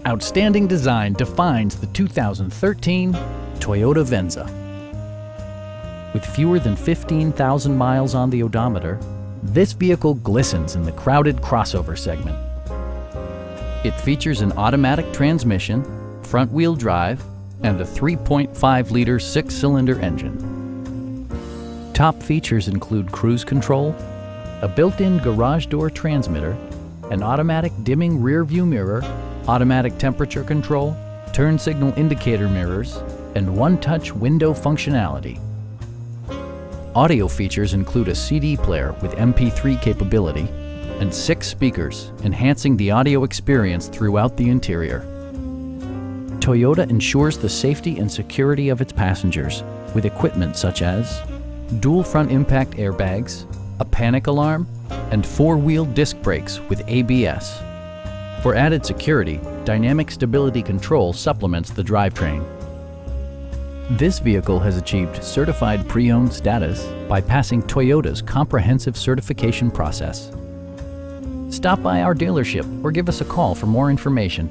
Outstanding design defines the 2013 Toyota Venza. With fewer than 15,000 miles on the odometer, this vehicle glistens in the crowded crossover segment. It features an automatic transmission, front-wheel drive, and a 3.5-liter six-cylinder engine. Top features include cruise control, a built-in garage door transmitter, an automatic dimming rear-view mirror, automatic temperature control, turn signal indicator mirrors, and one-touch window functionality. Audio features include a CD player with MP3 capability and 6 speakers, enhancing the audio experience throughout the interior. Toyota ensures the safety and security of its passengers with equipment such as dual front impact airbags, a panic alarm, and 4-wheel disc brakes with ABS. For added security, dynamic stability control supplements the drivetrain. This vehicle has achieved certified pre-owned status by passing Toyota's comprehensive certification process. Stop by our dealership or give us a call for more information.